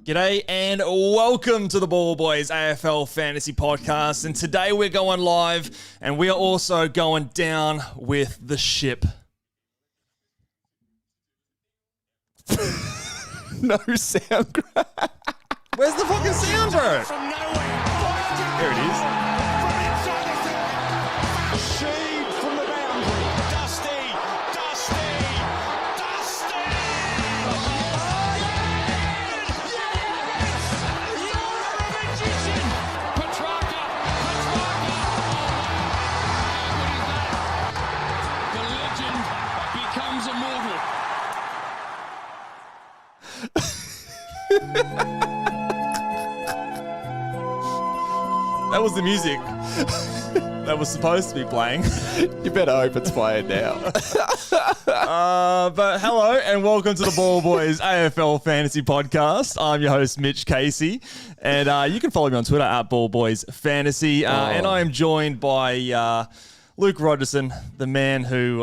G'day and welcome to the Ball Boys AFL Fantasy Podcast. And today we're going live and we are also going down with the ship. No sound. Where's the fucking sound, bro? There it is. From the boundary. Dusty. Petrarca. The legend becomes immortal. That was the music that was supposed to be playing. You better hope it's playing now. But hello and welcome to the Ball Boys AFL Fantasy Podcast. I'm your host, Mitch Casey, and you can follow me on Twitter at Ball Boys Fantasy. And I am joined by Luke Rogerson, the man who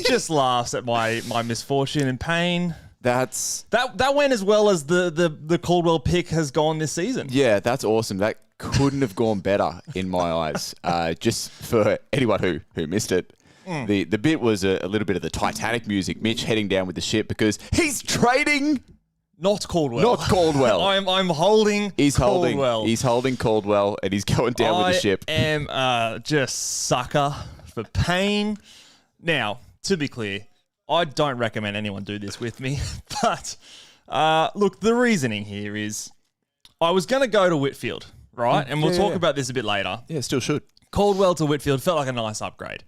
just laughs at my misfortune and pain. That went as well as the Caldwell pick has gone this season. Yeah, that's awesome. That couldn't have gone better in my eyes. Just for anyone who missed it, the bit was a little bit of the Titanic music. Mitch heading down with the ship because he's trading. Not Caldwell. Not Caldwell. I'm holding Caldwell. He's holding Caldwell and he's going down with the ship. I am just sucker for pain. Now, to be clear, I don't recommend anyone do this with me, but look, the reasoning here is I was going to go to Whitfield, right? And we'll talk about this a bit later. Yeah, still should. Caldwell to Whitfield felt like a nice upgrade.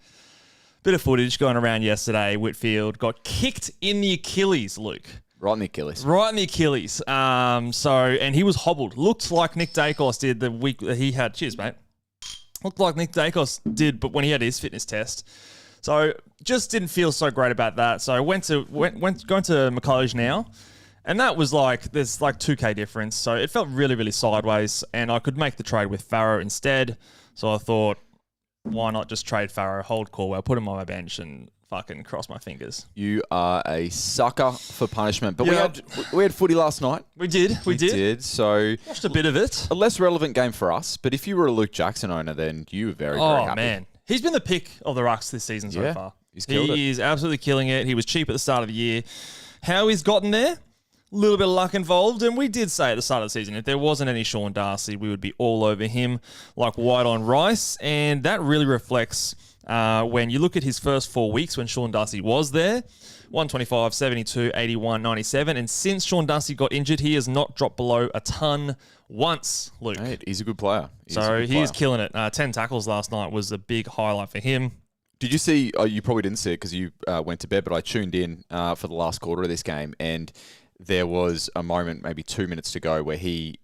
Bit of footage going around yesterday. Whitfield got kicked in the Achilles, Luke. Right in the Achilles. Right in the Achilles. And he was hobbled. Looked like Nick Dacos did the week that he had. Cheers, mate. Looked like Nick Dacos did, but when he had his fitness test. So just didn't feel so great about that. So I went going to McCulloch now, and that was like there's like 2K difference. So it felt really, really sideways, and I could make the trade with Farrow instead. So I thought, why not just trade Farrow, hold Caldwell, put him on my bench, and fucking cross my fingers. You are a sucker for punishment. But we had footy last night. We did. So watched a bit of it. A less relevant game for us. But if you were a Luke Jackson owner, then you were very, very happy. Oh man. He's been the pick of the Rucks this season so far. He's killed it. He is absolutely killing it. He was cheap at the start of the year. How he's gotten there? little bit of luck involved. And we did say at the start of the season, if there wasn't any Sean Darcy, we would be all over him like white on rice. And that really reflects when you look at his first 4 weeks when Sean Darcy was there. 125, 72, 81, 97. And since Sean Darcy got injured, he has not dropped below a ton once, Luke. Mate, he's a good player. He's killing it. 10 tackles last night was a big highlight for him. Did you see, you probably didn't see it because you went to bed, but I tuned in for the last quarter of this game, and there was a moment, maybe 2 minutes to go, where he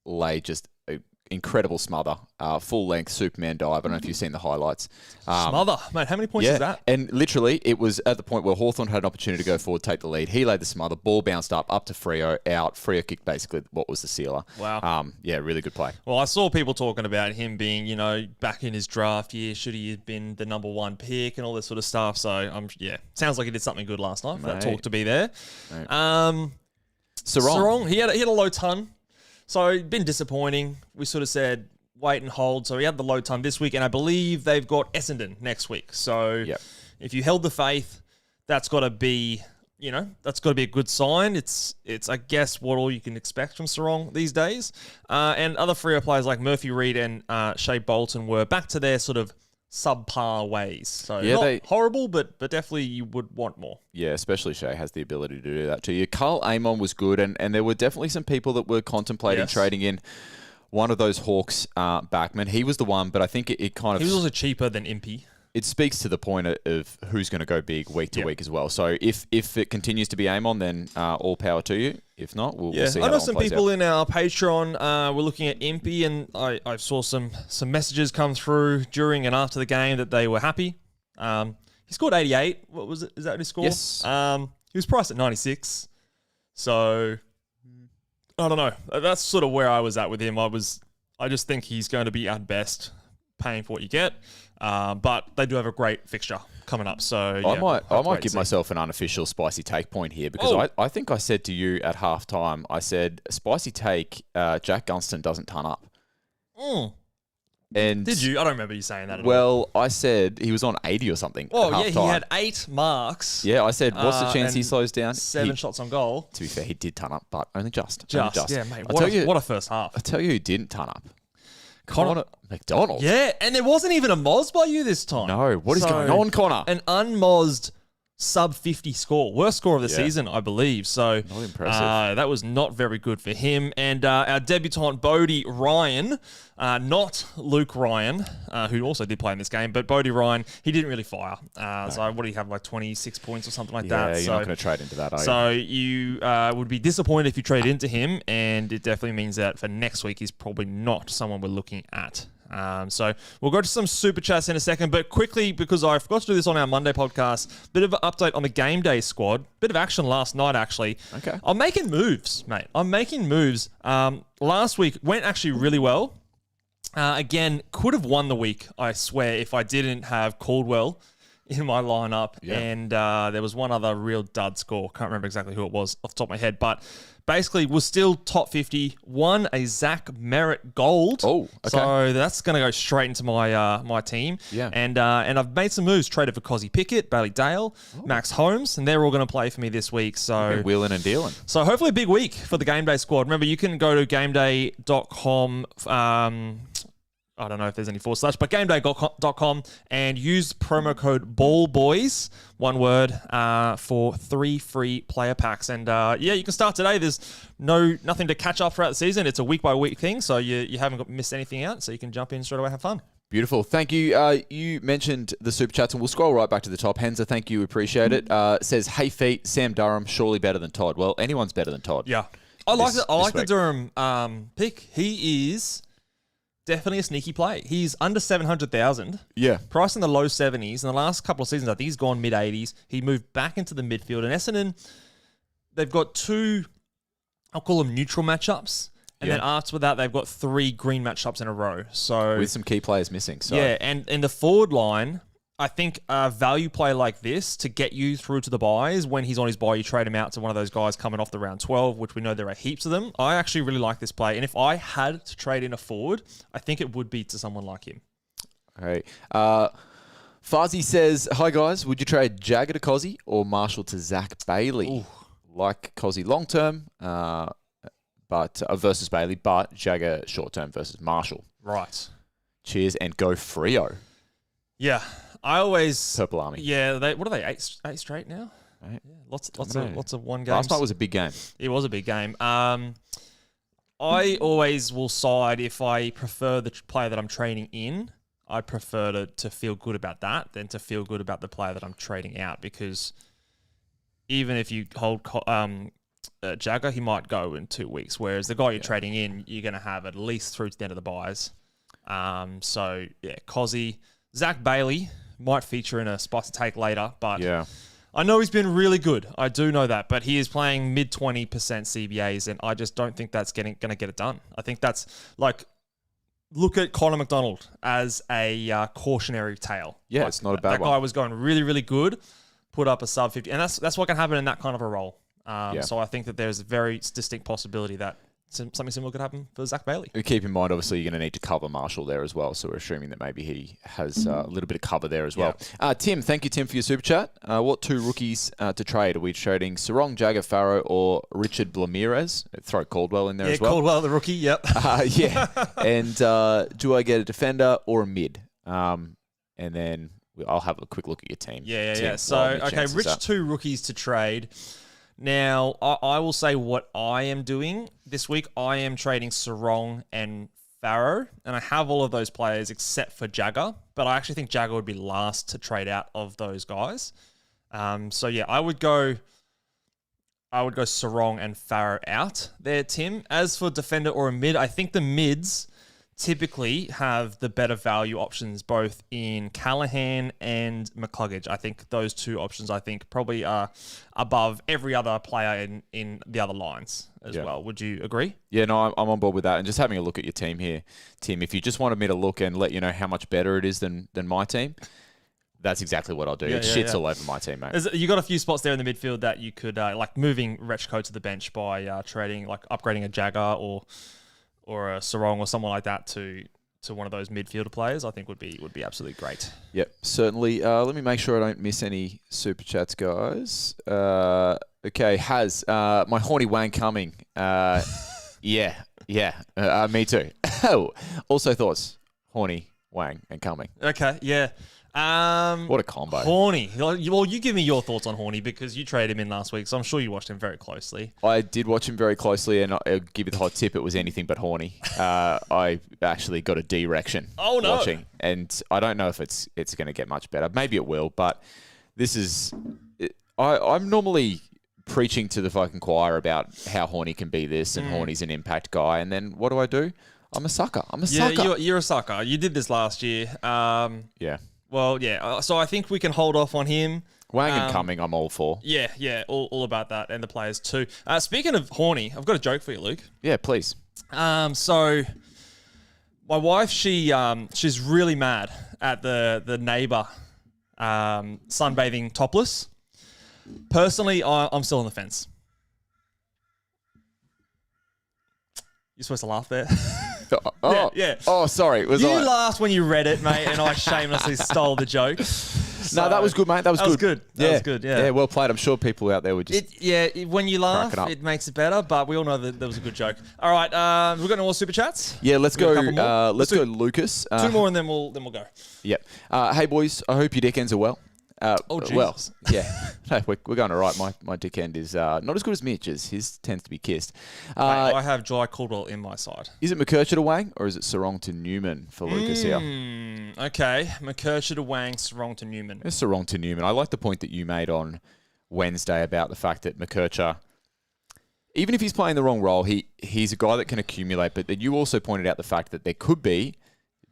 laid just an incredible smother, full-length Superman dive. I don't know if you've seen the highlights. Smother. Mate, how many points is that? And literally, it was at the point where Hawthorn had an opportunity to go forward, take the lead. He laid the smother, ball bounced up to Freo, out. Freo kicked basically what was the sealer. Wow. Yeah, really good play. Well, I saw people talking about him being, back in his draft year, should he have been the number 1 pick and all this sort of stuff. So, sounds like he did something good last night for that talk to be there. Sarong, he had a low ton. So, been disappointing. We sort of said wait and hold. So, he had the low ton this week, and I believe they've got Essendon next week. So, if you held the faith, that's got to be, that's got to be a good sign. It's I guess, what all you can expect from Sarong these days. And other Freo players like Murphy Reid and Shea Bolton were back to their sort of subpar ways. So, not horrible, but definitely you would want more. Yeah, especially Shea has the ability to do that to you. Carl Amon was good, and there were definitely some people that were contemplating trading in one of those Hawks backmen. He was the one, but I think it kind of... He was also cheaper than Impey. It speaks to the point of who's going to go big week to week as well. So if it continues to be Amon, then all power to you. If not, we'll see how I know that some one plays people out. in our Patreon were looking at Impey, and I saw some messages come through during and after the game that they were happy. He scored 88. What was it? Is that what he scored? Yes. He was priced at 96. So I don't know. That's sort of where I was at with him. I just think he's going to be at best paying for what you get. But they do have a great fixture coming up. So I might give myself an unofficial spicy take point here, because I think I said to you at halftime, I said, spicy take, Jack Gunston doesn't turn up. And did you? I don't remember you saying that at all. Well, I said he was on 80 or something. Oh, yeah, he had 8 marks. Yeah, I said, what's the chance he slows down? 7 shots on goal. To be fair, he did turn up, but only just. Yeah, mate. What a first half. I'll tell you who didn't turn up. Connor McDonald. Yeah, and there wasn't even a moz by you this time. No, what is going on, Connor? An unmozzed sub 50 score. Worst score of the season, I believe. So not impressive. That was not very good for him. And our debutant Bodie Ryan, not Luke Ryan, who also did play in this game, but Bodie Ryan, he didn't really fire. So what do you have, like 26 points or something like that? Yeah, you're not going to trade into that, are you? So you would be disappointed if you trade into him, and it definitely means that for next week, he's probably not someone we're looking at. So we'll go to some super chats in a second, but quickly, because I forgot to do this on our Monday podcast, bit of an update on the game day squad. Bit of action last night, actually. Okay. I'm making moves, mate. I'm making moves. Last week went actually really well. Again, could have won the week, I swear, if I didn't have Caldwell in my lineup. Yeah. And there was one other real dud score. Can't remember exactly who it was off the top of my head, but basically was still top 50. Won a Zach Merritt gold. Oh, okay. So that's going to go straight into my my team. Yeah. And I've made some moves. Traded for Cozzy Pickett, Bailey Dale, Max Holmes, and they're all going to play for me this week. So wheeling and dealing. So hopefully a big week for the Game Day squad. Remember, you can go to gameday.com. I don't know if there's any / but gameday.com and use promo code BALLBOYS, one word, for 3 free player packs. And you can start today. There's nothing to catch up throughout the season. It's a week by week thing, so you haven't missed anything out. So you can jump in straight away, have fun. Beautiful. Thank you. You mentioned the super chats, and we'll scroll right back to the top. Henza, thank you. Appreciate it. Says, hey feet, Sam Durham, surely better than Todd. Well, anyone's better than Todd. Yeah. I like the Durham pick. He is definitely a sneaky play. He's under 700,000. Yeah. Price in the low 70s. In the last couple of seasons, I think he's gone mid-80s. He moved back into the midfield. And Essendon, they've got 2, I'll call them neutral matchups. And then after that, they've got 3 green matchups in a row. So with some key players missing. So. Yeah, and in the forward line, I think a value play like this to get you through to the buys, when he's on his buy, you trade him out to one of those guys coming off the round 12, which we know there are heaps of them. I actually really like this play. And if I had to trade in a forward, I think it would be to someone like him. All right. Fuzzy says, hi guys, would you trade Jagger to Cozzy or Marshall to Zach Bailey? Ooh. like Cozzy long term, but versus Bailey, but Jagger short term versus Marshall. Right. Cheers and go Freo. Yeah. I always... Purple Army. Yeah. What are they? Eight straight now? Right. Yeah, lots of one games. Last night was a big game. It was a big game. I always will side if I prefer the player that I'm trading in. I prefer to feel good about that than to feel good about the player that I'm trading out, because even if you hold Jagger, he might go in 2 weeks, whereas the guy you're trading in, you're going to have at least through to the end of the buys. So, yeah, Cozzy. Zach Bailey might feature in a spicy take later, but I know he's been really good. I do know that, but he is playing mid-20% CBAs, and I just don't think that's going to get it done. I think that's like... Look at Connor McDonald as a cautionary tale. Yeah, like, it's not a bad one. That guy was going really, really good, put up a sub 50, and that's what can happen in that kind of a role. So I think that there's a very distinct possibility that something similar could happen for Zach Bailey. Keep in mind, obviously, you're going to need to cover Marshall there as well, so we're assuming that maybe he has a little bit of cover there as well. Tim, thank you, Tim, for your super chat. What 2 rookies to trade? Are we trading Sarong, Jagger, Farrow, or Richard Blamirez? Throw Caldwell in there as well. Caldwell, the rookie, yep. Yeah. And do I get a defender or a mid? And then I'll have a quick look at your team. Yeah. So, okay, Rich 2 rookies to trade. Now, I will say what I am doing this week. I am trading Sarong and Farrow, and I have all of those players except for Jagger, but I actually think Jagger would be last to trade out of those guys. So, yeah, I would go Sarong and Farrow out there, Tim. As for defender or a mid, I think the mids typically have the better value options both in Callahan and McCluggage. I think those 2 options, probably are above every other player in the other lines as well. Would you agree? Yeah, no, I'm on board with that. And just having a look at your team here, Tim, if you just wanted me to look and let you know how much better it is than my team, that's exactly what I'll do. It shits all over my team, mate. You got a few spots there in the midfield that you could, like moving Rechko to the bench by trading, like upgrading a Jagger or a Sarong or someone like that to one of those midfielder players, I think would be absolutely great. Yep, certainly. Let me make sure I don't miss any super chats, guys. Okay, my horny Wang coming. Me too. Also thoughts, horny Wang and coming. Okay, yeah. What a combo. Horny. Well, you give me your thoughts on Horny because you traded him in last week, so I'm sure you watched him very closely. I did watch him very closely, and I'll give you the hot tip. It was anything but horny. I actually got a D-rection watching, and I don't know if it's going to get much better. Maybe it will, but this is... I'm normally preaching to the fucking choir about how Horny can be this, and Horny's an impact guy, and then what do? I'm a sucker. Yeah, you're a sucker. You did this last year. Yeah. Well, yeah. So I think we can hold off on him. Wang and coming, I'm all for. Yeah, all about that, and the players too. Speaking of horny, I've got a joke for you, Luke. Yeah, please. So my wife, she's really mad at the neighbor sunbathing topless. Personally, I'm still on the fence. You're supposed to laugh there. Yeah. Oh, sorry. You laughed when you read it, mate, and I shamelessly stole the joke. So, no, that was good, mate. That was good. That was good. Yeah, well played. I'm sure people out there would just. When you laugh, it makes it better. But we all know that was a good joke. All right, we've got no more super chats. Yeah, let's go. Let's go, Lucas. 2 more, and then we'll go. Yep. Hey, boys. I hope your dick ends are well. Jesus. Well, yeah. No, we're going all right. My dick end is not as good as Mitch's. His tends to be kissed. I have Jai Caldwell in my side. Is it McKercher to Wang or is it Sarong to Newman for Lucas here? Okay. McKercher to Wang, Sarong to Newman. It's Sarong to Newman. I like the point that you made on Wednesday about the fact that McKercher, even if he's playing the wrong role, he's a guy that can accumulate. But then you also pointed out the fact that there could be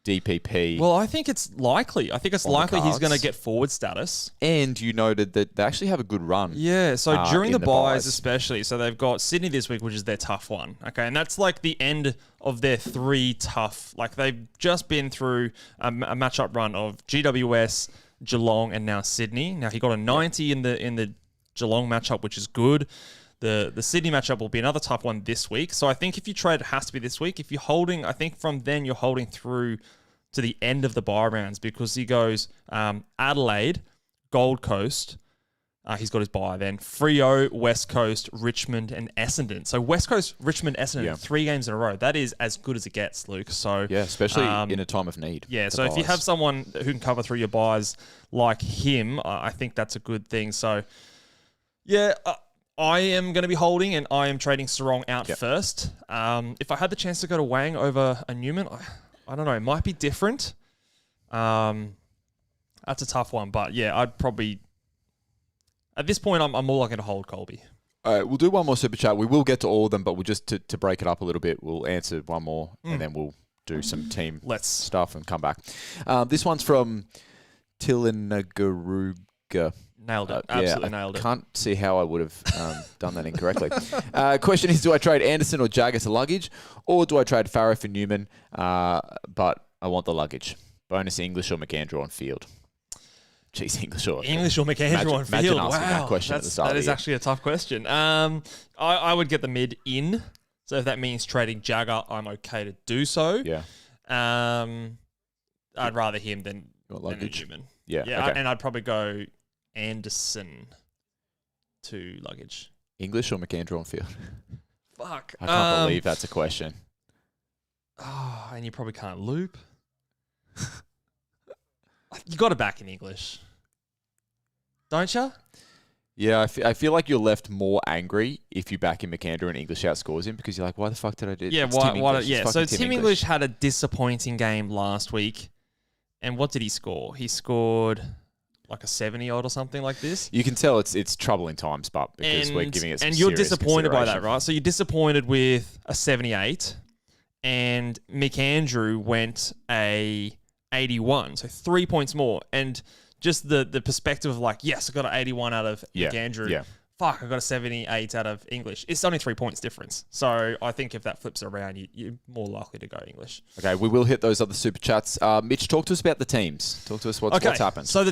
DPP. Well, I think it's likely. I think it's likely he's going to get forward status. And you noted that they actually have a good run. Yeah, so during the buys especially. So they've got Sydney this week, which is their tough one. Okay, and that's like the end of their 3 tough. Like they've just been through a matchup run of GWS, Geelong, and now Sydney. Now he got a 90 in the Geelong matchup, which is good. The Sydney matchup will be another tough one this week. So I think if you trade, it has to be this week. If you're holding, I think from then you're holding through to the end of the bye rounds because he goes Adelaide, Gold Coast, He's got his bye then. Freo, West Coast, Richmond, and Essendon. So West Coast, Richmond, Essendon, 3 games in a row. That is as good as it gets, Luke. So yeah, especially in a time of need. Yeah, so if you have someone who can cover through your buys like him, I think that's a good thing. So, yeah, I am going to be holding and I am trading Sarong out first. If I had the chance to go to Wang over a Newman, I don't know. It might be different. That's a tough one. But, yeah, I'd probably... At this point, I'm more likely to hold Colby. All right, we'll do one more super chat. We will get to all of them, but we'll just to break it up a little bit, we'll answer one more and then we'll do some team stuff and come back. This one's from Tilinagaruga. Nailed it. Absolutely nailed it. Can't see how I would have done that incorrectly. Question is, do I trade Anderson or Jagger to luggage, or do I trade Farrow for Newman, but I want the luggage? Bonus English or McAndrew on field? Jeez, English or McAndrew on field. Imagine asking that question at the start. That is actually a tough question. I would get the mid in. So if that means trading Jagger, I'm okay to do so. Yeah. I'd rather him than Newman. Yeah. Yeah. Okay. And I'd probably go Anderson to luggage. English or McAndrew on field? Fuck. I can't believe that's a question. Oh, and you probably can't loop. You got to back in English, don't you? Yeah, I feel like you're left more angry if you back in McAndrew and English outscores him because you're like, why the fuck did I do? Yeah, why? Yeah. So Tim English had a disappointing game last week, and what did he score? He scored like a 70 odd or something like this. You can tell it's troubling times, but because we're giving it some and you're serious disappointed by that, right? So you're disappointed with a 78, and McAndrew went a 81, so 3 points more, and just the perspective of like, yes, I got an 81 out of McAndrew. Yeah. Fuck, I got a 78 out of English. It's only 3 points difference. So I think if that flips around, you're more likely to go English. Okay, we will hit those other super chats. Mitch, talk to us about the teams. Talk to us what's happened. So the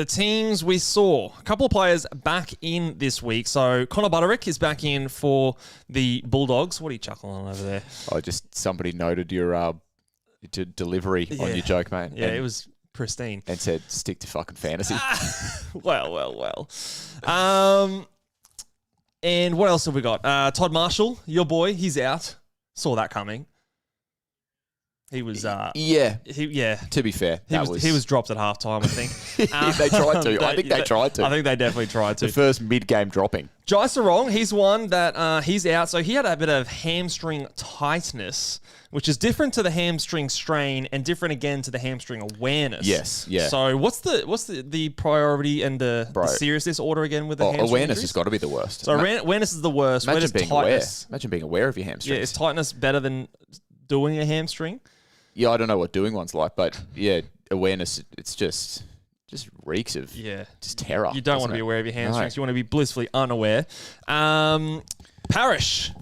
teams we saw a couple of players back in this week. So Connor Butterick is back in for the Bulldogs. What are you chuckling on over there? Oh, just somebody noted your delivery on your joke, mate. Yeah, it was pristine. And said, stick to fucking fantasy. Well. And what else have we got? Todd Marshall, your boy, he's out. Saw that coming. He was... To be fair, he was dropped at halftime, I think. They tried to. I think they tried to. I think they definitely tried to. The first mid-game dropping. Jai Sarong, he's one that he's out. So he had a bit of hamstring tightness, which is different to the hamstring strain and different again to the hamstring awareness. Yes, yeah. So what's the priority and the seriousness order again with the hamstring awareness injuries? has got to be the worst. So awareness is the worst. Imagine being aware. Imagine being aware of your hamstrings. Yeah, is tightness better than doing a hamstring? Yeah, I don't know what doing one's like, but yeah, awareness, it's just reeks of just terror. You don't want to be aware of your hamstrings. No. You want to be blissfully unaware. Parrish,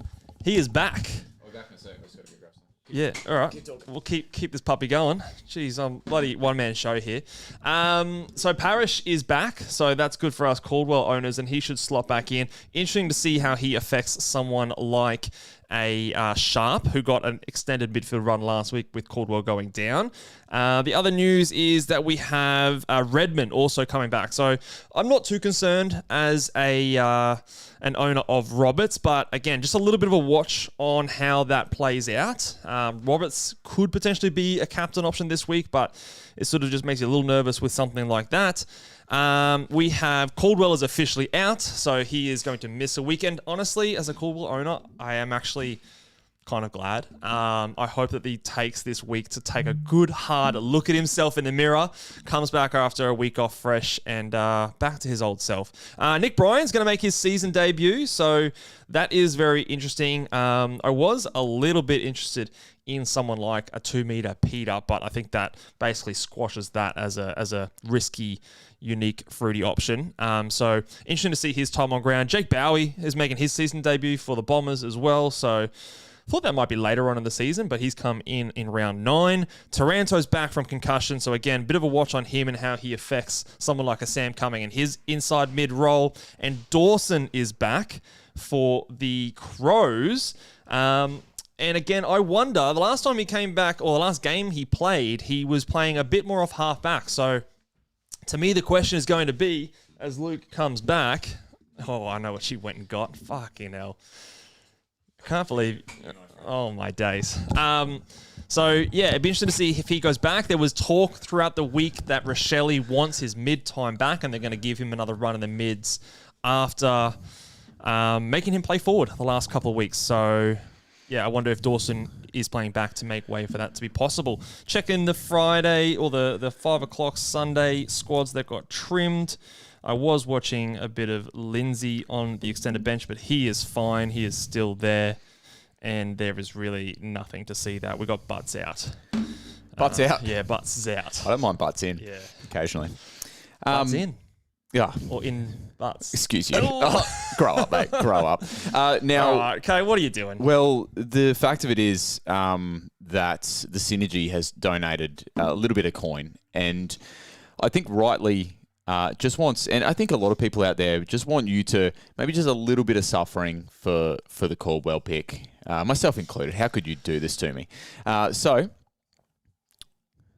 he is back. I'll be back in a second. I just got to get grab some. Yeah, all right. We'll keep this puppy going. Jeez, I'm bloody one-man show here. So Parrish is back, so that's good for us Caldwell owners, and he should slot back in. Interesting to see how he affects someone like a Sharp, who got an extended midfield run last week with Caldwell going down. The other news is that we have Redmond also coming back. So I'm not too concerned as an owner of Roberts, but again, just a little bit of a watch on how that plays out. Roberts could potentially be a captain option this week, but it sort of just makes you a little nervous with something like that. We have Caldwell is officially out, so he is going to miss a weekend. Honestly, as a Caldwell owner, I am actually kind of glad. I hope that he takes this week to take a good, hard look at himself in the mirror, comes back after a week off fresh, and back to his old self. Nick Bryan's going to make his season debut, so that is very interesting. I was a little bit interested in someone like a 2-meter Peter, but I think that basically squashes that as a risky, unique, fruity option. So interesting to see his time on ground. Jake Bowie is making his season debut for the Bombers as well, so thought that might be later on in the season, but he's come in round 9. Taranto's back from concussion, so again, bit of a watch on him and how he affects someone like a Sam Cumming and his inside mid role. And Dawson is back for the Crows. And again, I wonder, the last time he came back, or the last game he played, he was playing a bit more off half back. So to me, the question is going to be, as Luke comes back. Oh, I know what she went and got. Fucking hell. Can't believe. Oh, my days. So, yeah, it'd be interesting to see if he goes back. There was talk throughout the week that Rochelle wants his mid-time back, and they're going to give him another run in the mids after making him play forward the last couple of weeks. So, yeah, I wonder if Dawson is playing back to make way for that to be possible. Check in the Friday or the 5 o'clock Sunday squads that got trimmed. I was watching a bit of Lindsay on the extended bench, but he is fine. He is still there. And there is really nothing to see that. We got Butts out. Butts out? Yeah, Butts is out. I don't mind Butts in. Yeah. Occasionally. Butts in. Yeah. Or in Butts. Excuse you. Grow up, mate. Grow up. Now, all right, okay, what are you doing? Well, the fact of it is that the Synergy has donated a little bit of coin. And I think rightly just wants, and I think a lot of people out there just want you to maybe just a little bit of suffering for the Caldwell pick, myself included. How could you do this to me? So,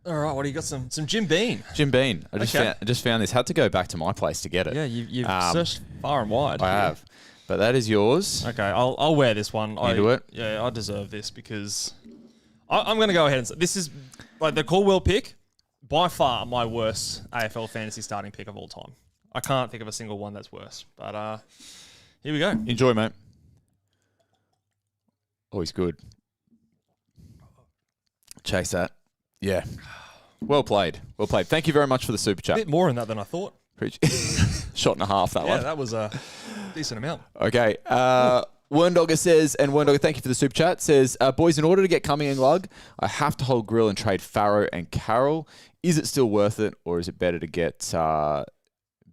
all right, what do you got? Some Jim Beam. Jim Beam. I Okay. just found this. Had to go back to my place to get it. Yeah, you've searched far and wide. I have, but that is yours. Okay, I'll wear this one. You do it? Yeah, I deserve this because I'm going to go ahead and say this is like the Caldwell pick. By far, my worst AFL fantasy starting pick of all time. I can't think of a single one that's worse. But here we go. Enjoy, mate. Oh, he's good. Chase that. Yeah. Well played. Well played. Thank you very much for the super A chat. bit more in that than I thought. Shot and a half, that Yeah, one. that was a decent amount. Okay. Werndogger says, and Werndogger, thank you for the super chat, says, boys, in order to get Cumming and Lug, I have to hold Grill and trade Farrow and Carroll. Is it still worth it, or is it better to get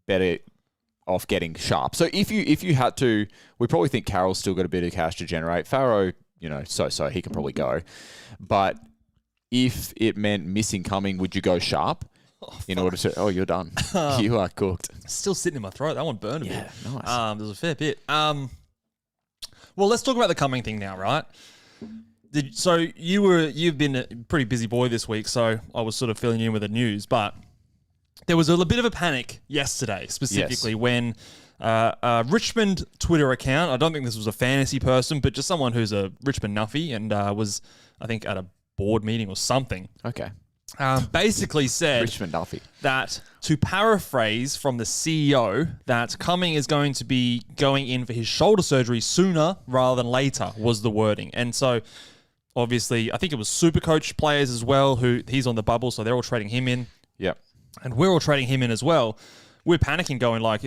better off getting Sharp? So if you had to, we probably think Carroll's still got a bit of cash to generate. Farrow, so he can probably go. But if it meant missing Cumming, would you go Sharp in order to? Oh, you're done. You are cooked. Still sitting in my throat. That one burned a bit. Nice. There's a fair bit. Well, let's talk about the Cumming thing now, right? So you've been a pretty busy boy this week, so I was sort of filling you in with the news, but there was a bit of a panic yesterday, specifically when a Richmond Twitter account, I don't think this was a fantasy person, but just someone who's a Richmond nuffy and was, I think, at a board meeting or something. Okay. Basically said Richmond Duffy. that, to paraphrase from the CEO, that Cumming is going to be going in for his shoulder surgery sooner rather than later, was the wording. And so, obviously, I think it was Supercoach players as well, who he's on the bubble, so they're all trading him in. Yep. And we're all trading him in as well. We're panicking, going like,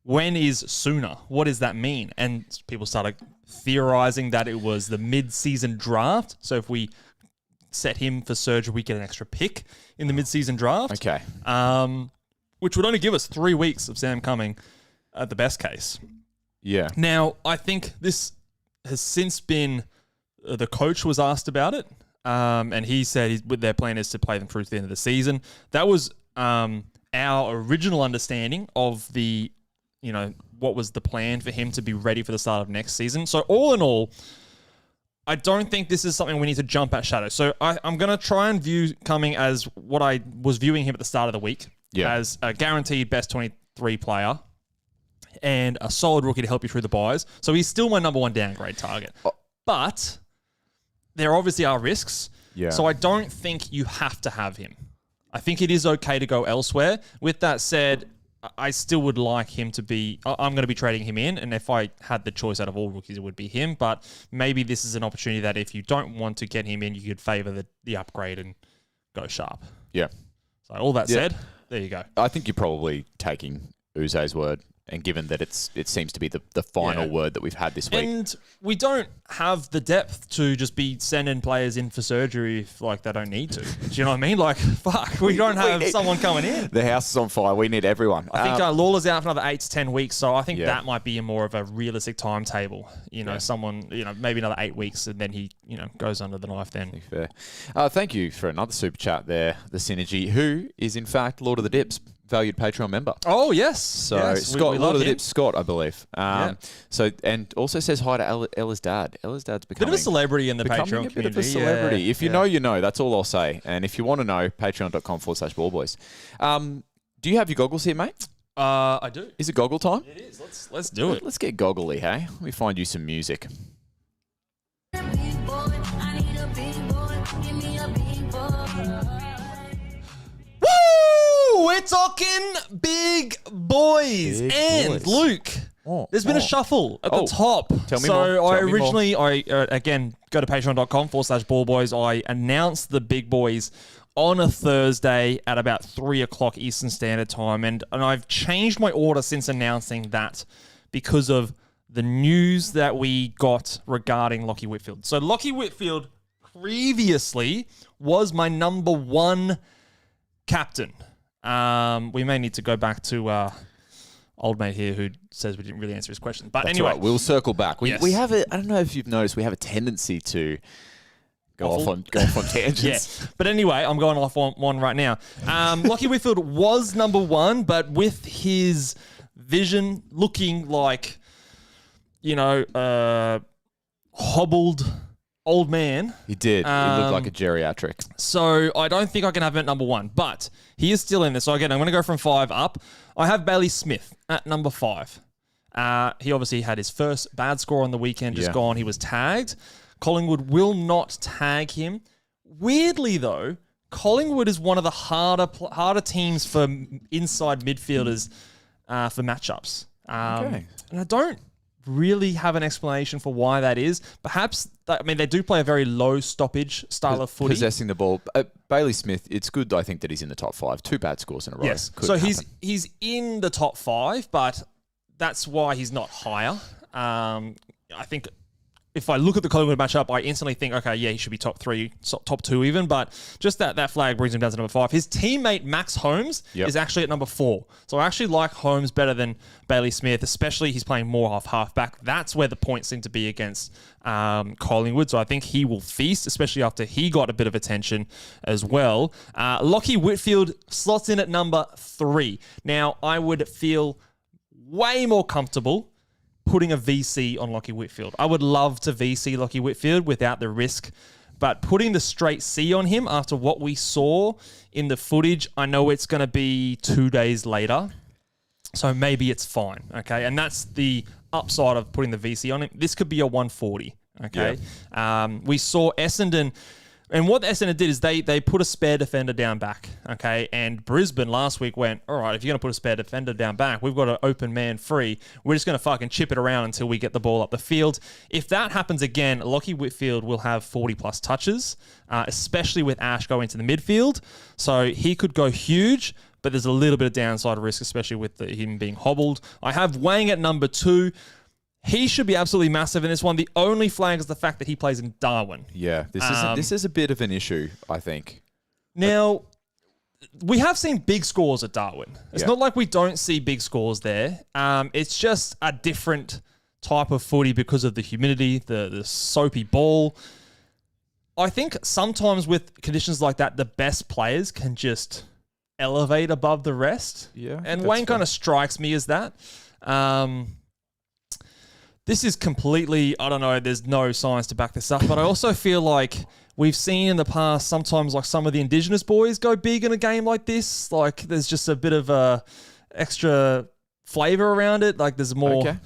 when is sooner? What does that mean? And people started theorizing that it was the mid-season draft. So if we set him for surgery, we get an extra pick in the mid-season draft. Okay. Which would only give us 3 weeks of Sam Cumming at the best case. Yeah. Now, I think this has since been, the coach was asked about it, and he said their plan is to play them through to the end of the season. That was our original understanding of what was the plan for him to be ready for the start of next season. So all in all, I don't think this is something we need to jump at shadow. So I'm going to try and view Cumming as what I was viewing him at the start of the week, as a guaranteed best 23 player and a solid rookie to help you through the buys. So he's still my number one downgrade target. But there obviously are risks. Yeah. So I don't think you have to have him. I think it is okay to go elsewhere. With that said, I still would like him to be... I'm going to be trading him in, and if I had the choice out of all rookies, it would be him. But maybe this is an opportunity that if you don't want to get him in, you could favour the upgrade and go Sharp. Yeah. So all that said, there you go. I think you're probably taking Uze's word, and given that it seems to be the final word that we've had this week. And we don't have the depth to just be sending players in for surgery if they don't need to. Do you know what I mean? Fuck, we don't have someone coming in. The house is on fire. We need everyone. I think Lawler's out for another 8 to 10 weeks, so I think that might be more of a realistic timetable. Someone, maybe another 8 weeks, and then he, goes under the knife then. Fair. Thank you for another super chat there, the Synergy, who is in fact Lord of the Dips, valued Patreon member. Oh, yes. So yes, Scott, we Lord of the him. Dips, Scott, I believe. So, and also says hi to Ella's dad. Ella's dad's becoming... Bit of a celebrity in the Patreon community. A bit of a celebrity. If you know, you know. That's all I'll say. And if you want to know, patreon.com/ballboys. Do you have your goggles here, mate? I do. Is it goggle time? It is. Let's do it. Let's get goggly, hey? Let me find you some music. Woo! We're talking big boys. Big and boys. Luke, there's been a shuffle at the top. Tell me so more. I Tell me originally, again, go to patreon.com/ballboys. I announced the big boys on a Thursday at about 3 o'clock Eastern Standard Time. And I've changed my order since announcing that because of the news that we got regarding Lachie Whitfield. So Lachie Whitfield previously was my number one captain. We may need to go back to old mate here who says we didn't really answer his question. But That's anyway. right. We'll circle back. Yes. We have I don't know if you've noticed, we have a tendency to go off on tangents. Yeah. But anyway, I'm going off on one right now. Lachie Whitfield was number one, but with his vision looking like, hobbled old man. He did. He looked like a geriatric. So I don't think I can have him at number one, but he is still in there. So again, I'm going to go from 5 up. I have Bailey Smith at number 5. He obviously had his first bad score on the weekend, just gone. He was tagged. Collingwood will not tag him. Weirdly, though, Collingwood is one of the harder teams for inside midfielders for matchups. Okay. And I don't really have an explanation for why that is. Perhaps, they do play a very low stoppage style of footy. Possessing the ball. Bailey Smith, it's good, I think, that he's in the top 5. 2 bad scores in a row. Yes. Could So happen. he's in the top 5, but that's why he's not higher. I think if I look at the Collingwood matchup, I instantly think, okay, yeah, he should be top 3, top 2 even, but just that flag brings him down to number 5. His teammate, Max Holmes, is actually at number 4. So I actually like Holmes better than Bailey Smith, especially he's playing more off half-back. That's where the points seem to be against Collingwood. So I think he will feast, especially after he got a bit of attention as well. Lachie Whitfield slots in at number 3. Now, I would feel way more comfortable putting a VC on Lachie Whitfield. I would love to VC Lachie Whitfield without the risk, but putting the straight C on him after what we saw in the footage, I know it's going to be 2 days later, so maybe it's fine, okay? And that's the upside of putting the VC on him. This could be a 140, okay? Yeah. We saw Essendon, and what Essendon did is they put a spare defender down back, okay? And Brisbane last week went, all right, if you're going to put a spare defender down back, we've got an open man free. We're just going to fucking chip it around until we get the ball up the field. If that happens again, Lachie Whitfield will have 40-plus touches, especially with Ash going into the midfield. So he could go huge, but there's a little bit of downside risk, especially with him being hobbled. I have Wang at number 2. He should be absolutely massive in this one. The only flag is the fact that he plays in Darwin. Yeah, this is a bit of an issue, I think. Now, we have seen big scores at Darwin. It's not like we don't see big scores there. It's just a different type of footy because of the humidity, the soapy ball. I think sometimes with conditions like that, the best players can just elevate above the rest. Yeah, and Wayne kind of strikes me as that. This is completely, I don't know, there's no science to back this up, but I also feel like we've seen in the past sometimes like some of the Indigenous boys go big in a game like this. Like there's just a bit of a extra flavor around it. Like there's more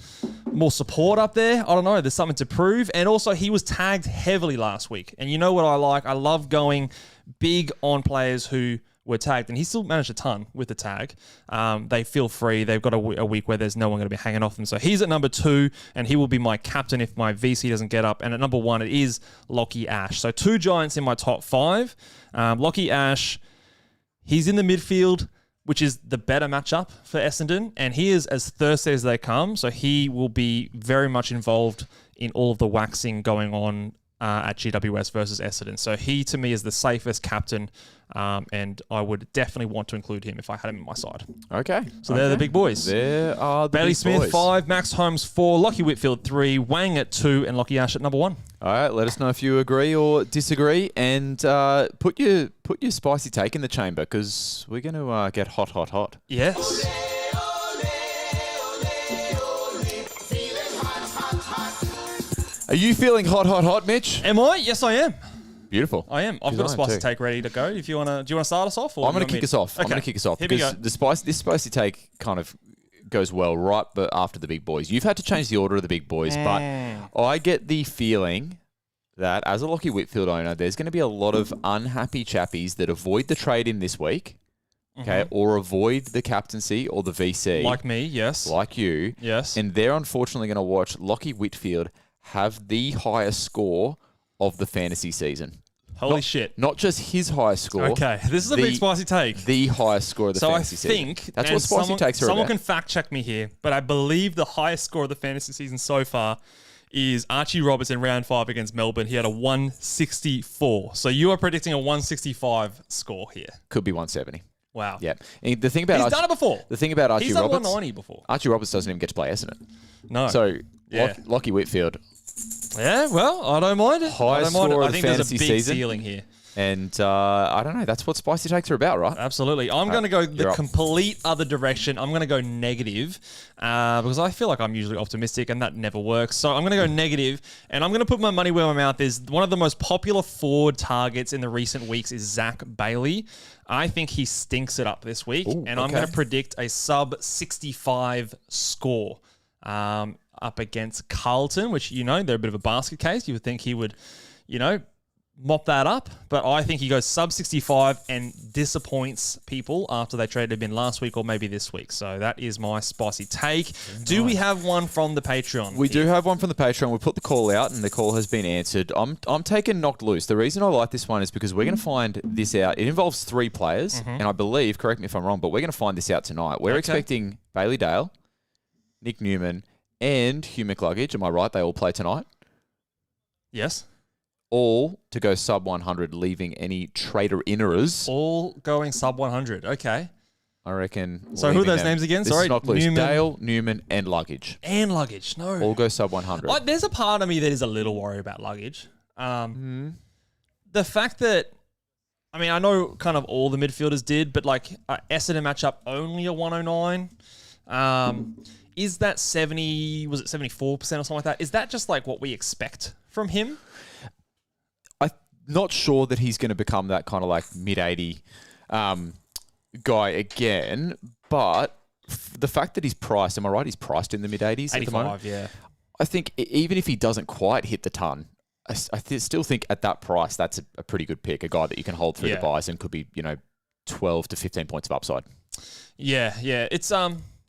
support up there. I don't know. There's something to prove. And also he was tagged heavily last week. And you know what I like? I love going big on players who were tagged, and he still managed a ton with the tag. They feel free. They've got a week where there's no one going to be hanging off them. So he's at number 2, and he will be my captain if my VC doesn't get up. And at number 1, it is Lachie Ash. So 2 Giants in my top 5. Lachie Ash, he's in the midfield, which is the better matchup for Essendon, and he is as thirsty as they come. So he will be very much involved in all of the waxing going on at GWS versus Essendon. So he, to me, is the safest captain, and I would definitely want to include him if I had him on my side. Okay. So they're the big boys. There are the Bailey big Smith, boys. 5, Max Holmes, 4, Lachie Whitfield, 3, Wang at 2, and Lachie Ash at number 1. All right, let us know if you agree or disagree, and put your spicy take in the chamber, because we're going to get hot. Yes. Are you feeling hot, Mitch? Am I? Yes, I am. Beautiful. I am. I've got a spicy take ready to go. If you want to, do you want to start us off? Or I'm going to kick us off. I'm going to kick us off Here we because go. this spicy take kind of goes well right, but after the big boys. You've had to change the order of the big boys, but I get the feeling that as a Lockie Whitfield owner, there's going to be a lot of unhappy chappies that avoid the trade in this week, okay, or avoid the captaincy or the VC. Like me, yes. Like you. Yes. And they're unfortunately going to watch Lockie Whitfield have the highest score of the fantasy season. Holy shit. Not just his highest score. Okay, this is a big spicy take. The highest score of the fantasy season. So I think... That's what spicy takes are Someone about. can fact check me here, but I believe the highest score of the fantasy season so far is Archie Roberts in round 5 against Melbourne. He had a 164. So you are predicting a 165 score here. Could be 170. Wow. Yeah. And the thing about He's done it before. The thing about Archie He's done Roberts... 190 before. Archie Roberts doesn't even get to play Essendon. No. So, Yeah. Lockie Whitfield... Yeah, well, I don't mind it. Highest I don't mind score it. of I think the there's a fantasy big season. ceiling here. And I don't know. That's what spicy takes are about, right? Absolutely. I'm going to go the you're up. complete other direction. I'm going to go negative because I feel like I'm usually optimistic and that never works. So I'm going to go negative, and I'm going to put my money where my mouth is. One of the most popular forward targets in the recent weeks is Zach Bailey. I think he stinks it up this week, and I'm going to predict a sub 65 score up against Carlton, which, they're a bit of a basket case. You would think he would, mop that up, but I think he goes sub 65 and disappoints people after they traded him in last week or maybe this week. So that is my spicy take. Do we have one from the Patreon? We do have one from the Patreon. We put the call out, and the call has been answered. I'm taking Knocked Loose. The reason I like this one is because we're going to find this out. It involves 3 players, and I believe, correct me if I'm wrong, but we're going to find this out tonight. We're expecting Bailey Dale, Nick Newman, and Hugh McLuggage. Am I right? They all play tonight? Yes. All to go sub 100, leaving any trader inners. All going sub 100. Okay. I reckon. So who are those names again? This Sorry, is Knocked Loose. Newman. Dale, Newman, and Luggage. And Luggage. No. All go sub 100. There's a part of me that is a little worried about Luggage. The fact that, I know kind of all the midfielders did, but Essendon matchup only a 109. Is that 70, was it 74% or something like that? Is that just what we expect from him? I'm not sure that he's going to become that kind of mid-80 guy again, but the fact that he's priced, am I right? He's priced in the mid-80s at the moment? 85, yeah. I think even if he doesn't quite hit the ton, I still think at that price, that's a pretty good pick, a guy that you can hold through the buys and could be, 12 to 15 points of upside. Yeah.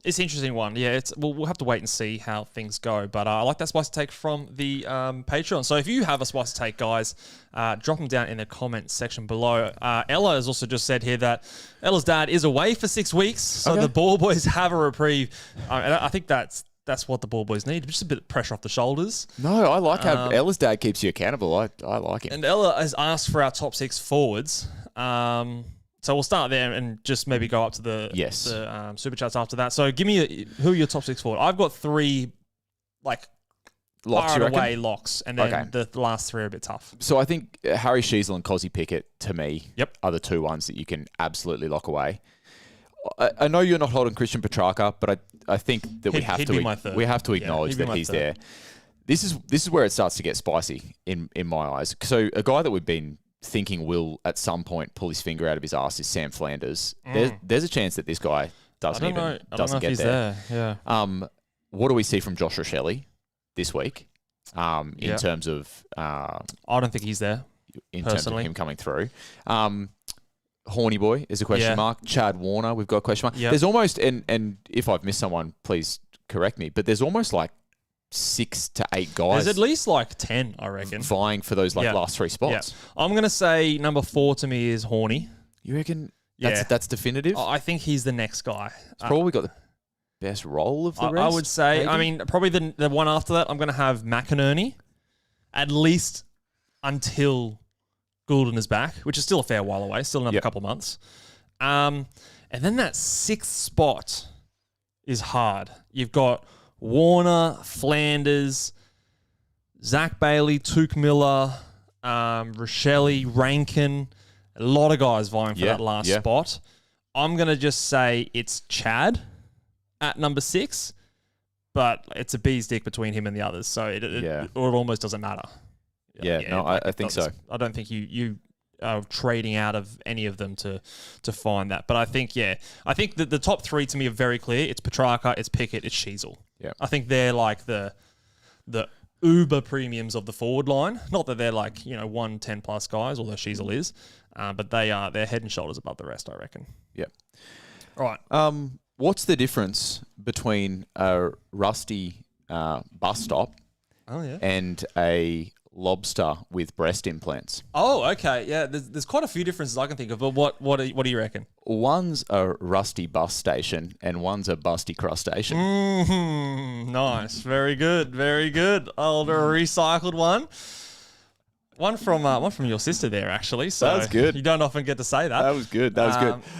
It's an interesting one. Yeah, we'll have to wait and see how things go. But I like that spicy take from the Patreon. So if you have a spicy take, guys, drop them down in the comment section below. Ella has also just said here that Ella's dad is away for 6 weeks, so the Ball Boys have a reprieve. And I think that's what the Ball Boys need, just a bit of pressure off the shoulders. No, I like how Ella's dad keeps you accountable. I like him. And Ella has asked for our top 6 forwards. So we'll start there and just maybe go up to the super chats after that. So give me who are your top 6 forward? I've got 3 locks, far you away reckon? locks, and then the last 3 are a bit tough. So I think Harry Sheasel and Cozzy Pickett, to me, are the 2 ones that you can absolutely lock away. I know you're not holding Christian Petrarca, but I think that we have to acknowledge that he's there. This is where it starts to get spicy in my eyes. So a guy that we've been thinking will at some point pull his finger out of his ass is Sam Flanders. There's a chance that this guy doesn't get there. Yeah. What do we see from Josh Rochelle this week? In terms of I don't think he's there. In terms of him coming through. Horny Boy is a question mark. Chad Warner, we've got a question mark. Yep. There's almost, and if I've missed someone, please correct me, but there's almost 6 to 8 guys. There's at least 10, I reckon, vying for those last 3 spots. Yeah. I'm gonna say number 4 to me is Horny. You reckon that's definitive? I think he's the next guy. It's probably got the best role of the rest. I would say. maybe? Probably the one after that. I'm gonna have McInerney, at least until Goulden is back, which is still a fair while away, still another couple months. And then that 6th spot is hard. You've got Warner, Flanders, Zach Bailey, Touk Miller, Rochelle, Rankin, a lot of guys vying for that last spot. I'm going to just say it's Chad at number 6, but it's a bee's dick between him and the others, so it almost doesn't matter. I think so. I don't think you are trading out of any of them to find that. But I think that the top three to me are very clear. It's Petrarca, it's Pickett, it's Sheasel. Yeah. I think they're like the uber premiums of the forward line. Not that they're like 110 plus guys, although Sheasel is, but they're head and shoulders above the rest, I reckon. Yeah. All right. What's the difference between a rusty bus stop and a lobster with breast implants? Oh, okay. Yeah, there's quite a few differences I can think of, but what do you reckon? One's a rusty bus station and one's a busty crustacean. Nice. Very good. Very good. Old recycled one. One from your sister there, actually. So that was good. You don't often get to say that. That was good.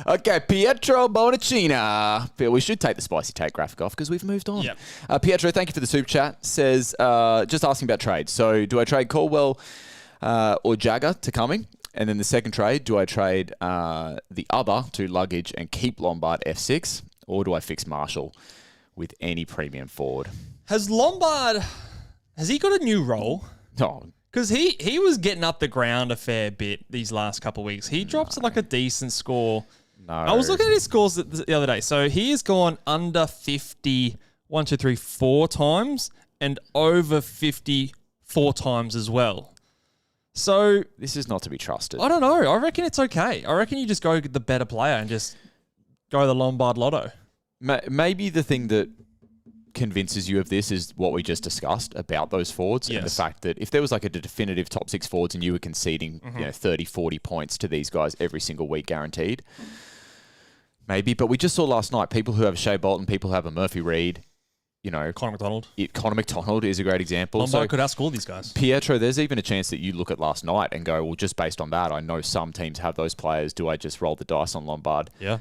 Okay, Pietro Bonacina. We should take the spicy take graphic off because we've moved on. Yep. Pietro, thank you for the super chat. Says, just asking about trades. So do I trade Caldwell or Jagger to Cumming? And then the second trade, do I trade the other to Luggage and keep Lombard F6? Or do I fix Marshall with any premium forward? Has he got a new role? No. Because he was getting up the ground a fair bit these last couple of weeks. He dropped like a decent score. No. I was looking at his scores the other day. So he has gone under 50 4 times and over 50 4 times as well. So this is not to be trusted. I don't know. I reckon it's okay. I reckon you just go get the better player and just go the Lombard Lotto. Maybe the thing that convinces you of this is what we just discussed about those forwards and the fact that if there was like a definitive top 6 forwards and you were conceding 30, 40 points to these guys every single week guaranteed, maybe. But we just saw last night people who have a Shea Bolton, people who have a Murphy Reid, Connor McDonald. Connor McDonald is a great example. Lombard could outscore these guys. Pietro, there's even a chance that you look at last night and go, well, just based on that, I know some teams have those players. Do I just roll the dice on Lombard? Yeah.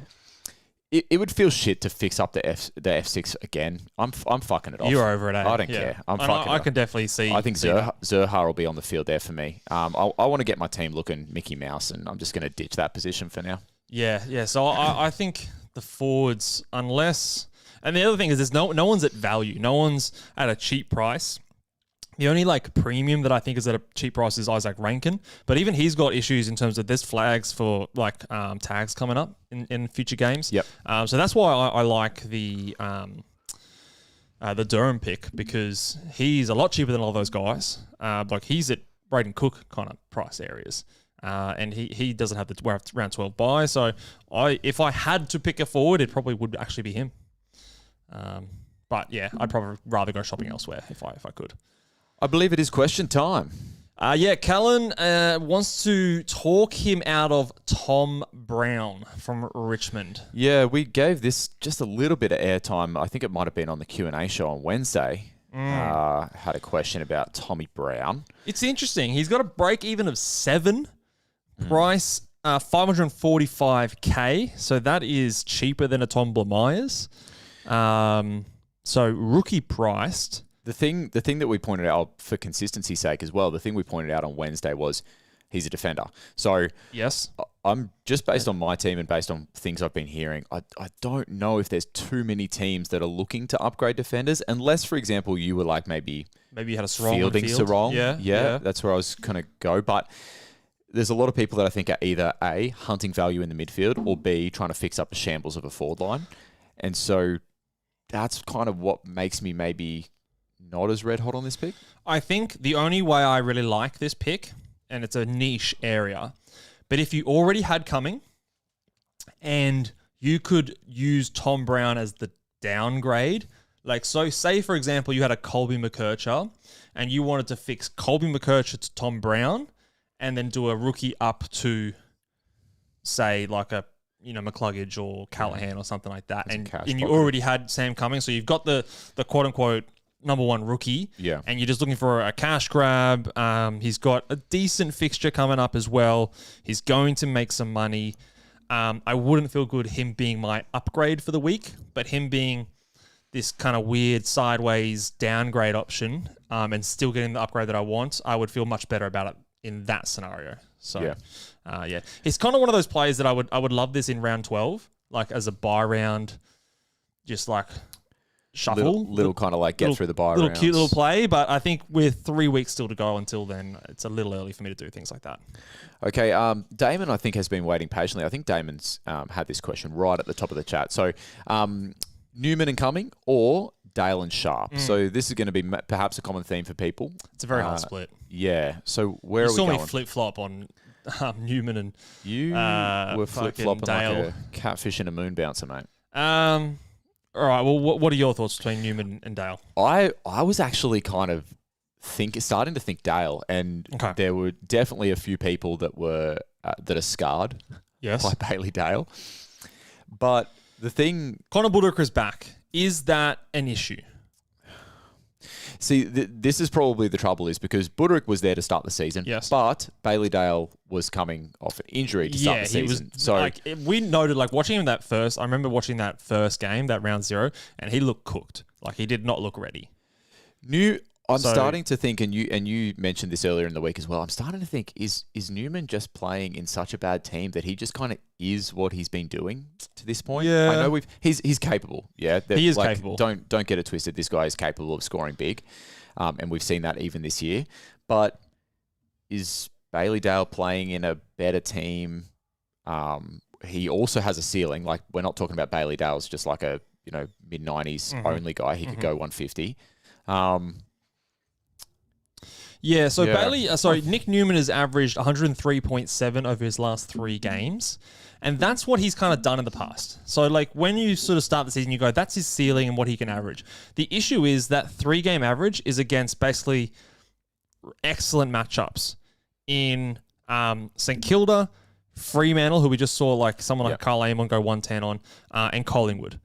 It would feel shit to fix up the F6 again. I'm fucking it off. You're over it, eh? I don't care. I can definitely see. I think Zerha will be on the field there for me. I want to get my team looking Mickey Mouse, and I'm just going to ditch that position for now. Yeah. So I think the forwards, unless... And the other thing is there's no one's at value. No one's at a cheap price. The only premium that I think is at a cheap price is Isaac Rankin, but even he's got issues in terms of there's flags for tags coming up in future games. Yep. So that's why I like the Durham pick, because he's a lot cheaper than all those guys. He's at Braden Cook kind of price areas, and he doesn't have the round 12 buy. So if I had to pick a forward, it probably would actually be him. But yeah, I'd probably rather go shopping elsewhere if I could. I believe it is question time. Callan wants to talk him out of Tom Brown from Richmond. Yeah, we gave this just a little bit of airtime. I think it might have been on the Q&A show on Wednesday. Had a question about Tommy Brown. It's interesting. He's got a break even of 7. Price $545K. So that is cheaper than a Tom Blamires. So rookie priced. The thing that we pointed out for consistency's sake as well, the thing we pointed out on Wednesday was he's a defender. So yes, I'm just based on my team and based on things I've been hearing, I don't know if there's too many teams that are looking to upgrade defenders, unless, for example, you were like maybe you had a Sarong fielding field. Sarong. Yeah, that's where I was going to go. But there's a lot of people that I think are either A, hunting value in the midfield, or B, trying to fix up the shambles of a forward line. And so that's kind of what makes me maybe not as red hot on this pick. I think the only way I really like this pick, and it's a niche area, but if you already had Cumming and you could use Tom Brown as the downgrade, so say, for example, you had a Colby McKercher and you wanted to fix Colby McKercher to Tom Brown and then do a rookie up to, say, like a McCluggage or Callahan or something like that. And you already had Sam Cumming. So you've got the quote unquote number 1 rookie. Yeah. And you're just looking for a cash grab. He's got a decent fixture coming up as well. He's going to make some money. I wouldn't feel good him being my upgrade for the week, but him being this kind of weird sideways downgrade option and still getting the upgrade that I want, I would feel much better about it in that scenario. So, he's kind of one of those players that I would love this in round 12, like as a buy round, just like shuffle. Little kind of like get through the bye little rounds. Cute little play, but I think with 3 weeks still to go until then, it's a little early for me to do things like that. Okay, Damon, I think, has been waiting patiently. I think Damon's had this question right at the top of the chat. So, Newman and Cumming or Dale and Sharp? So this is going to be perhaps a common theme for people. It's a very hard split. Yeah. So where You are we saw going? me flip-flop on Newman and You were flip-flopping like Dale. a catfish in a moon bouncer, mate. All right, well, what are your thoughts between Newman and Dale? I was actually kind of starting to think Dale, and there were definitely a few people that were that are scarred by Bailey Dale. But the thing... Connor Budrick is back. Is that an issue? See, this is probably the trouble is because Budrick was there to start the season, but Bailey Dale was coming off an injury to start the season. We noted, watching him I remember watching that first game, that round 0, and he looked cooked. Like, he did not look ready. I'm starting to think, and you mentioned this earlier in the week as well, I'm starting to think, is Newman just playing in such a bad team that he just kind of is what he's been doing to this point? Yeah. I know he's capable. Yeah. He is capable. Don't get it twisted. This guy is capable of scoring big. And we've seen that even this year. But is Bailey Dale playing in a better team? He also has a ceiling. Like, we're not talking about Bailey Dale as just like a, mid-90s only guy. He could go 150. Nick Newman has averaged 103.7 over his last 3 games. And that's what he's kind of done in the past. So, when you sort of start the season, you go, that's his ceiling and what he can average. The issue is that 3-game average is against basically excellent matchups in St Kilda, Fremantle, who we just saw someone like Carl Amon go 110 on, and Collingwood.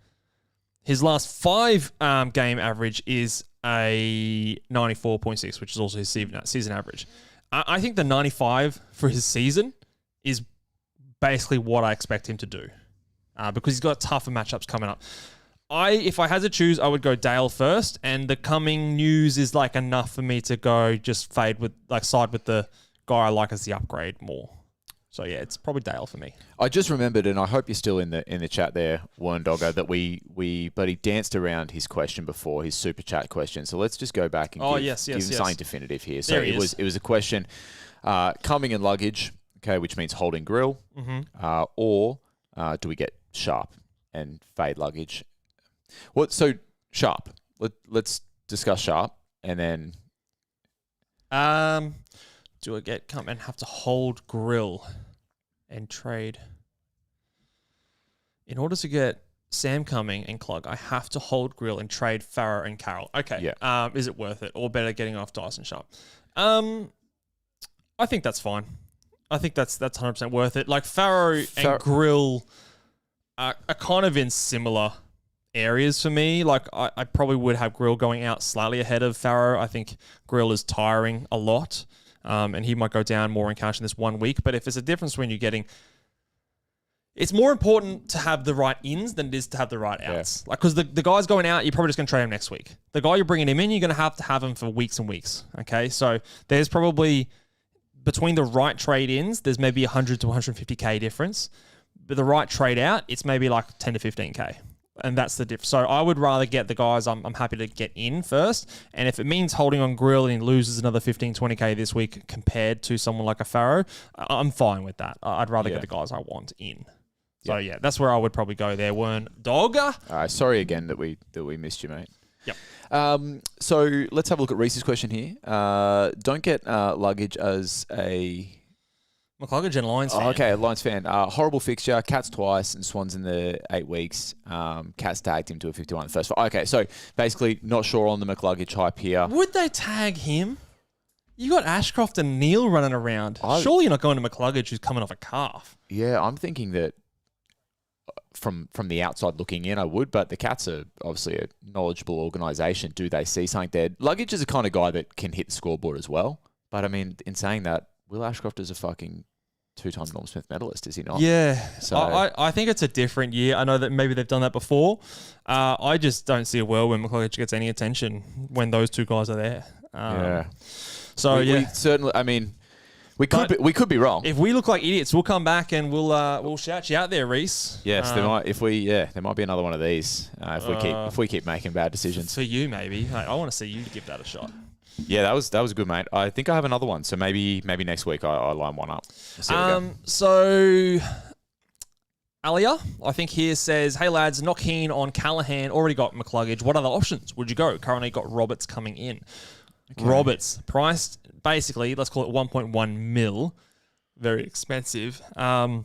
His last 5 game average is a 94.6, which is also his season average. I think the 95 for his season is basically what I expect him to do because he's got tougher matchups coming up. If I had to choose, I would go Dale first, and the coming news is enough for me to go just side with the guy I like as the upgrade more. So yeah, it's probably Dale for me. I just remembered, and I hope you're still in the chat there, Warren Dogger, that but he danced around his question before, his super chat question. So let's just go back and give him something definitive here. So it was a question, coming in luggage, okay, which means holding grill, or do we get sharp and fade luggage? So sharp. Let's discuss sharp, and then do I come and have to hold grill and trade? In order to get Sam Cumming and Clog, I have to hold grill and trade Farrow and Carroll. Okay. Yeah. Is it worth it? Or better getting off Dyson Sharp? I think that's fine. I think that's 100% worth it. Farrow and Grill are kind of in similar areas for me. I probably would have Grill going out slightly ahead of Farrow. I think Grill is tiring a lot. And he might go down more in cash in this 1 week. But if there's a difference when you're getting... It's more important to have the right ins than it is to have the right outs. Because the guy's going out, you're probably just going to trade him next week. The guy you're bringing him in, you're going to have him for weeks and weeks. Okay? So there's probably... Between the right trade-ins, there's maybe 100 to 150K difference. But the right trade-out, it's maybe 10 to 15K. And that's the difference. So I would rather get the guys I'm happy to get in first. And if it means holding on Grill and he loses another 15, 20K this week compared to someone like a Farrow, I'm fine with that. I'd rather get the guys I want in. So that's where I would probably go there. Wern Dogger. Sorry again that we missed you, mate. Yep. So let's have a look at Reese's question here. Don't get luggage as a... McCluggage and Lions fan. Okay, Lions fan. Horrible fixture. Cats twice and Swans in the 8 weeks. Cats tagged him to a 51 in the first 5. Okay, so basically not sure on the McCluggage hype here. Would they tag him? You got Ashcroft and Neil running around. Surely you're not going to McCluggage who's coming off a calf. Yeah, I'm thinking that from the outside looking in, I would, but the Cats are obviously a knowledgeable organisation. Do they see something there? Luggage is the kind of guy that can hit the scoreboard as well. But I mean, in saying that, Will Ashcroft is a fucking 2-time Norm Smith medalist, is he not? Yeah. So I think it's a different year. I know that maybe they've done that before. I just don't see a world when McCluggage gets any attention when those two guys are there. Yeah. So, we certainly, I mean, We could be wrong. If we look like idiots, we'll come back and we'll shout you out there, Reese. Yes, there might be another one of these if we keep making bad decisions. For you, maybe. Hey, I want to see you give that a shot. Yeah, that was good, mate. I think I have another one, so maybe next week I line one up. So Alia, I think here says, hey lads, not keen on Callahan. Already got McCluggage. What other options would you go? Currently got Roberts coming in. Okay. Roberts priced basically, let's call it 1.1 mil. Very expensive. Yeah.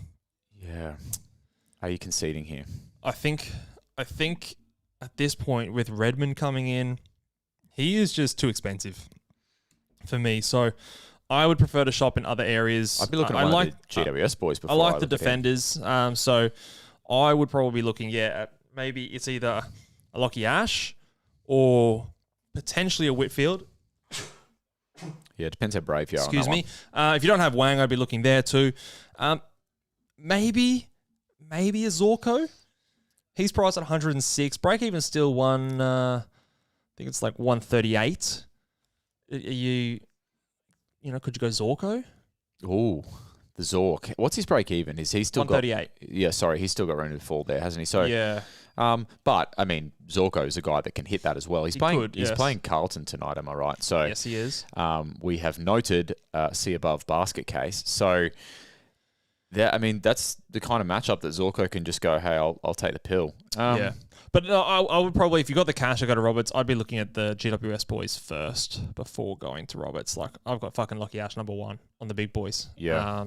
Are you conceding here? I think at this point with Redmond coming in, he is just too expensive for me. So I would prefer to shop in other areas. I'd be looking at the GWS boys before. I like the defenders. So I would probably be looking, at maybe it's either a Lockie Ash or potentially a Whitfield. Yeah, it depends how brave you are. Excuse me. If you don't have Wang, I'd be looking there too. Maybe a Zorko. He's priced at 106. Break even still I think it's like 138. Could you go Zorko? Oh, the Zork. What's his break even? Is he still 138? Yeah, sorry, he's still got room to fall there, hasn't he? So yeah. But I mean, Zorko is a guy that can hit that as well. He's playing Carlton tonight, am I right? So yes, he is. We have noted see above basket case. So that's the kind of matchup that Zorko can just go, hey, I'll take the pill. Yeah. But I would probably, if you got the cash, I go to Roberts. I'd be looking at the GWS boys first before going to Roberts. Like I've got fucking Lockie Ash number 1 on the big boys. Yeah.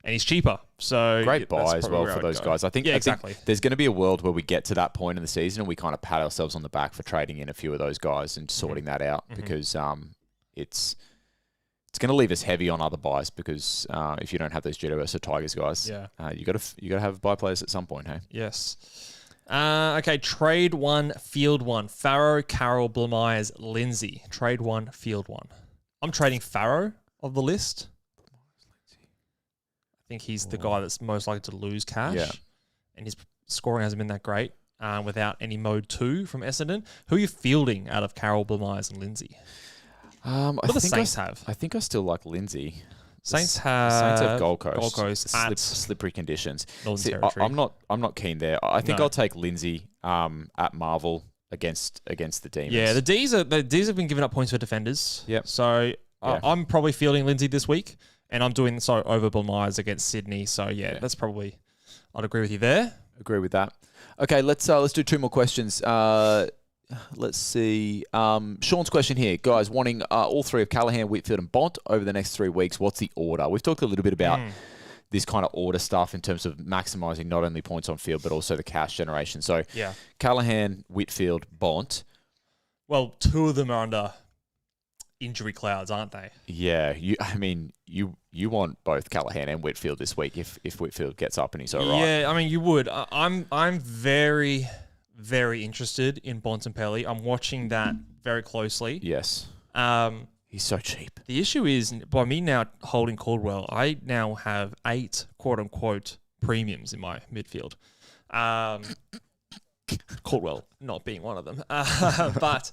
And he's cheaper. So great buy as well for those guys. I think exactly. There's going to be a world where we get to that point in the season and we kind of pat ourselves on the back for trading in a few of those guys and sorting that out because it's going to leave us heavy on other buys because if you don't have those GWS or Tigers guys, you got to have buy players at some point, hey? Yes. Okay, trade 1, field 1. Farrow, Carroll, Blamires, Lindsay. Trade 1, field 1. I'm trading Farrow of the list. I think he's the guy that's most likely to lose cash. Yeah. And his scoring hasn't been that great without any mode 2 from Essendon. Who are you fielding out of Carroll, Blamires, and Lindsay? What do the Saints have? I think I still like Lindsay. Saints have Gold Coast. Gold Coast at slippery conditions. Northern Territory. I'm not keen there. I think I'll take Lindsay at Marvel against the Demons. Yeah, the D's have been giving up points for defenders. Yep. So I'm probably fielding Lindsay this week, and I'm doing so over Blamires against Sydney. So that's probably I'd agree with you there. Agree with that. Okay, let's do 2 more questions. Let's see. Sean's question here. Guys, wanting all 3 of Callahan, Whitfield and Bont over the next 3 weeks. What's the order? We've talked a little bit about this kind of order stuff in terms of maximising not only points on field, but also the cash generation. So Callahan, Whitfield, Bont. Well, 2 of them are under injury clouds, aren't they? Yeah. You want both Callahan and Whitfield this week if Whitfield gets up and he's all right. Yeah, I mean, you would. I'm very... very interested in Bontempelli. I'm watching that very closely. Yes. He's so cheap. The issue is, by me now holding Caldwell, I now have 8 quote-unquote premiums in my midfield. Caldwell not being one of them. But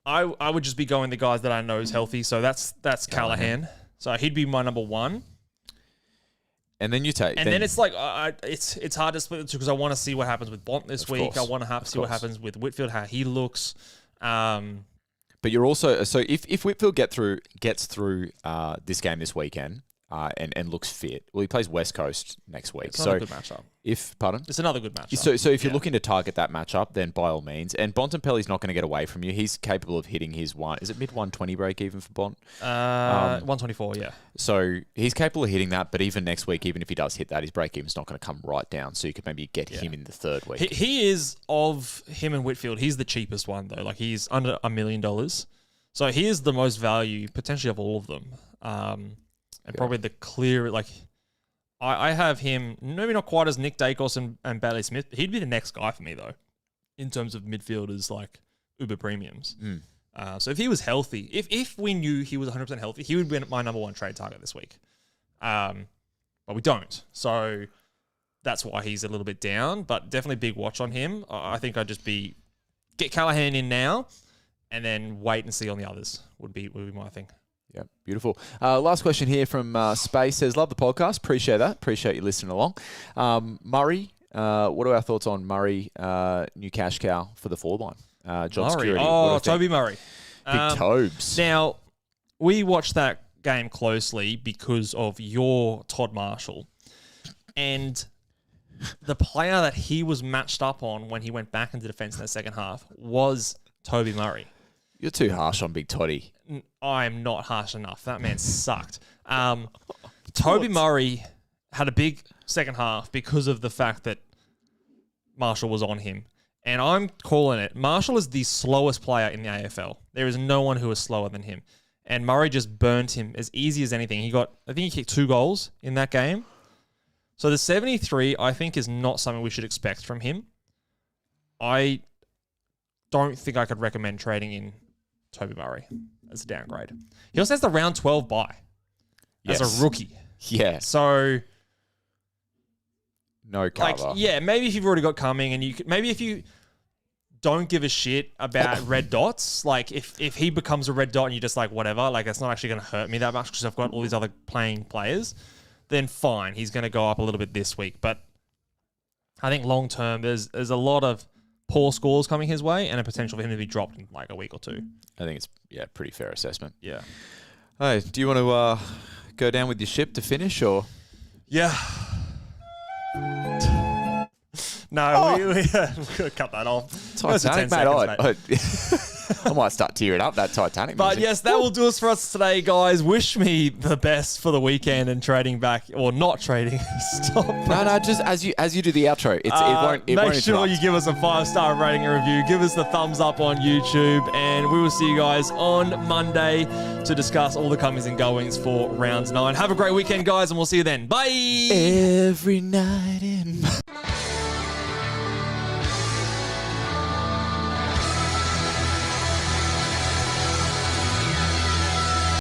I would just be going the guys that I know is healthy. So that's Callahan. So he'd be my number 1. And then you take... And then it's like, it's hard to split the 2 because I want to see what happens with Bont this week. Course. I want to see what happens with Whitfield, how he looks. But you're also... So if Whitfield gets through this game this weekend and looks fit, well, he plays West Coast next week. It's another good matchup. Pardon? It's another good matchup. So if you're looking to target that matchup, then by all means. And Bontempelli's not going to get away from you. He's capable of hitting his is it mid 120 break even for Bont? 124, yeah. So he's capable of hitting that, but even next week, even if he does hit that, his break even's not going to come right down. So you could maybe get him in the 3rd week. He is, of him and Whitfield, he's the cheapest one though. Like he's under $1 million. So he is the most value potentially of all of them. And probably the clear, like, I have him, maybe not quite as Nick Dacos and Bailey Smith, but he'd be the next guy for me, though, in terms of midfielders, like, uber premiums. So if he was healthy, if we knew he was 100% healthy, he would be my number 1 trade target this week. But we don't. So that's why he's a little bit down, but definitely big watch on him. I think I'd just get Callahan in now and then wait and see on the others would be my thing. Yeah, beautiful. Last question here from Space says, love the podcast. Appreciate that. Appreciate you listening along. Murray, what are our thoughts on Murray, new cash cow for the forward line? Job Murray. security. Oh, Toby Murray. Big Tobes. Now, we watched that game closely because of your Todd Marshall. And the player that he was matched up on when he went back into defence in the second half was Toby Murray. You're too harsh on Big Toddy. I am not harsh enough. That man sucked. Toby Murray had a big second half because of the fact that Marshall was on him. And I'm calling it. Marshall is the slowest player in the AFL. There is no one who is slower than him. And Murray just burnt him as easy as anything. I think he kicked 2 goals in that game. So the 73, I think, is not something we should expect from him. I don't think I could recommend trading in Toby Murray as a downgrade. He also has the round 12 bye as a rookie. Yeah. So no cover. Maybe if you've already got coming and maybe if you don't give a shit about red dots, like if he becomes a red dot and you're just like, whatever, like it's not actually going to hurt me that much because I've got all these other playing players, then fine, he's going to go up a little bit this week. But I think long term, there's a lot of poor scores coming his way and a potential for him to be dropped in like a week or 2. I think it's pretty fair assessment. Yeah. Hey, do you want to go down with your ship to finish or? Yeah. No, we could cut that off. Titanic, mate. I might start tearing up that Titanic But music. yes, that will do us for us today, guys. Wish me the best for the weekend and trading back or not trading. Stop. No, just as you do the outro. It won't Make sure interrupt. you give us a 5-star rating and review. Give us the thumbs up on YouTube, and we will see you guys on Monday to discuss all the comings and goings for rounds 9. Have a great weekend, guys, and we'll see you then. Bye. Every night in